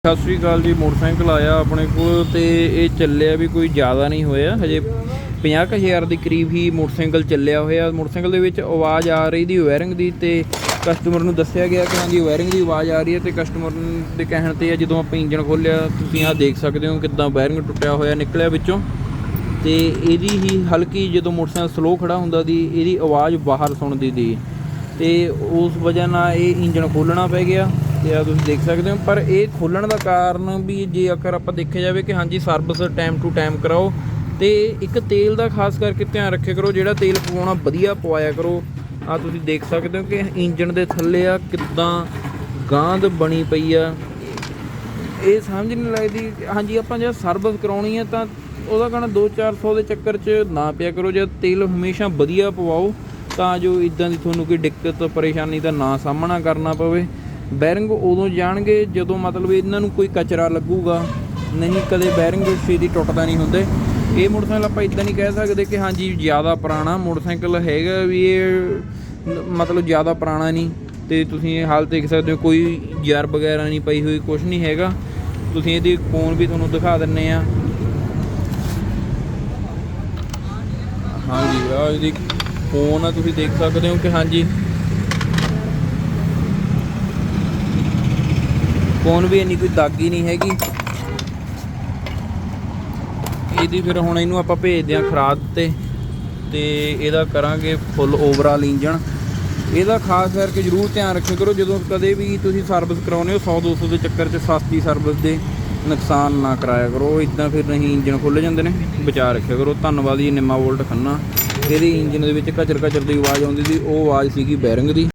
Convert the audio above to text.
सत श्री अकाल जी। मोटरसाइकिल आया अपने को तो ये ਚੱਲਿਆ भी कोई ज़्यादा नहीं होया, हजे 50,000 के करीब ही मोटरसाइकिल ਚੱਲਿਆ ਹੋਇਆ। मोटरसाइकिल ਦੇ ਵਿੱਚ ਆਵਾਜ਼ ਆ ਰਹੀ ਦੀ ਵਾਇਰਿੰਗ ਦੀ ਤੇ ਕਸਟਮਰ ਨੂੰ ਦੱਸਿਆ ਗਿਆ ਕਿ ਹਾਂਜੀ ਵਾਇਰਿੰਗ ਦੀ ਆਵਾਜ਼ ਆ ਰਹੀ ਹੈ ਤੇ ਕਸਟਮਰ ਦੇ ਕਹਿਣ ਤੇ ਜਦੋਂ ਆਪਾਂ ਇੰਜਨ ਖੋਲ੍ਹਿਆ ਤੁਸੀਂ ਆਹ ਦੇਖ ਸਕਦੇ ਹੋ ਕਿੱਦਾਂ ਵਾਇਰਿੰਗ ਟੁੱਟਿਆ ਹੋਇਆ ਨਿਕਲਿਆ ਵਿੱਚੋਂ। ਤੇ ਇਹਦੀ ਹੀ ਹਲਕੀ ਜਦੋਂ ਮੋਟਰਸਾਈਕਲ ਸਲੋ ਖੜਾ ਹੁੰਦਾ ਦੀ ਇਹਦੀ ਆਵਾਜ਼ ਬਾਹਰ ਸੁਣਦੀ ਦੀ ਤੇ ਉਸ ਵਜ੍ਹਾ ਨਾਲ ਇਹ ਇੰਜਨ ਖੋਲ੍ਹਣਾ ਪੈ ਗਿਆ। ਤੇ ਆ ਤੁਸੀਂ ਦੇਖ ਸਕਦੇ ਹੋ। ਪਰ ਇਹ ਖੋਲ੍ਹਣ ਦਾ ਕਾਰਨ ਵੀ ਜੇ ਅਗਰ ਆਪਾਂ ਦੇਖਿਆ ਜਾਵੇ ਕਿ ਹਾਂਜੀ ਸਰਵਿਸ ਟਾਈਮ ਟੂ ਟਾਈਮ ਕਰਾਓ ਤੇ ਇੱਕ ਤੇਲ ਦਾ ਖਾਸ ਕਰਕੇ ਧਿਆਨ ਰੱਖਿਆ ਕਰੋ, ਜਿਹੜਾ ਤੇਲ ਪਵਾਉਣਾ ਵਧੀਆ ਪਵਾਇਆ ਕਰੋ। ਆ ਤੁਸੀਂ ਦੇਖ ਸਕਦੇ ਹੋ ਕਿ ਇੰਜਨ ਦੇ ਥੱਲੇ ਆ ਕਿੱਦਾਂ ਗਾਂਦ ਬਣੀ ਪਈ ਆ, ਇਹ ਸਮਝ ਨਹੀਂ ਲੱਗਦੀ। ਹਾਂਜੀ ਆਪਾਂ ਜੇ ਸਰਵਿਸ ਕਰਾਉਣੀ ਹੈ ਤਾਂ ਉਹਦਾ ਕਹਿਣਾ 200-400 ਦੇ ਚੱਕਰ 'ਚ ਨਾ ਪਿਆ ਕਰੋ। ਜਦ ਤੇਲ ਹਮੇਸ਼ਾ ਵਧੀਆ ਪਵਾਓ ਤਾਂ ਜੋ ਇੱਦਾਂ ਦੀ ਤੁਹਾਨੂੰ ਕੋਈ ਦਿੱਕਤ ਪਰੇਸ਼ਾਨੀ ਦਾ ਨਾ ਸਾਹਮਣਾ ਕਰਨਾ ਪਵੇ। ਬੈਰਿੰਗ ਉਦੋਂ ਜਾਣਗੇ ਜਦੋਂ ਮਤਲਬ ਇਹਨਾਂ ਨੂੰ ਕੋਈ ਕਚਰਾ ਲੱਗੂਗਾ, ਨਹੀਂ ਕਦੇ ਬੈਰਿੰਗ ਛੇਤੀ ਟੁੱਟਦਾ ਨਹੀਂ ਹੁੰਦੇ। ਇਹ ਮੋਟਰਸਾਈਕਲ ਆਪਾਂ ਇੱਦਾਂ ਨਹੀਂ ਕਹਿ ਸਕਦੇ ਕਿ ਹਾਂਜੀ ਜ਼ਿਆਦਾ ਪੁਰਾਣਾ ਮੋਟਰਸਾਈਕਲ ਹੈਗਾ ਵੀ ਇਹ ਮਤਲਬ ਜ਼ਿਆਦਾ ਪੁਰਾਣਾ ਨਹੀਂ। ਅਤੇ ਤੁਸੀਂ ਇਹ ਹਾਲ ਦੇਖ ਸਕਦੇ ਹੋ ਕੋਈ ਜਰ ਵਗੈਰਾ ਨਹੀਂ ਪਈ ਹੋਈ, ਕੁਛ ਨਹੀਂ ਹੈਗਾ। ਤੁਸੀਂ ਇਹਦੀ ਫੋਨ ਵੀ ਤੁਹਾਨੂੰ ਦਿਖਾ ਦਿੰਦੇ ਹਾਂ। ਹਾਂਜੀ ਆਹ ਇਹਦੀ ਫੋਨ ਆ, ਤੁਸੀਂ ਦੇਖ ਸਕਦੇ ਹੋ ਕਿ ਹਾਂਜੀ ਫੋਨ ਵੀ ਇੰਨੀ ਕੋਈ ਦਾਗੀ ਨਹੀਂ ਹੈਗੀ ਇਹਦੀ। ਫਿਰ ਹੁਣ ਇਹਨੂੰ ਆਪਾਂ ਭੇਜਦੇ ਹਾਂ ਖਰਾਦ ਤੇ ਇਹਦਾ ਕਰਾਂਗੇ ਫੁੱਲ ਓਵਰਆਲ ਇੰਜਣ। ਇਹਦਾ ਖਾਸ ਕਰਕੇ ਜ਼ਰੂਰ ਧਿਆਨ ਰੱਖਿਆ ਕਰੋ ਜਦੋਂ ਕਦੇ ਵੀ ਤੁਸੀਂ ਸਰਵਿਸ ਕਰਾਉਂਦੇ ਹੋ 100-200 ਦੇ ਚੱਕਰ 'ਚ ਸਸਤੀ ਸਰਵਿਸ ਦੇ ਨੁਕਸਾਨ ਨਾ ਕਰਾਇਆ ਕਰੋ। ਇੱਦਾਂ ਫਿਰ ਨਹੀਂ ਇੰਜਣ ਖੁੱਲ੍ਹ ਜਾਂਦੇ ਨੇ, ਬਚਾ ਰੱਖਿਆ ਕਰੋ। ਧੰਨਵਾਦ ਜੀ। ਨਿੰਮਾ ਵੋਲਟ ਖੰਨਾ। ਇਹਦੀ ਇੰਜਨ ਦੇ ਵਿੱਚ ਘਚਰ ਘਚਰ ਦੀ ਆਵਾਜ਼ ਆਉਂਦੀ ਸੀ, ਉਹ ਆਵਾਜ਼ ਸੀਗੀ ਬੈਰਿੰਗ ਦੀ।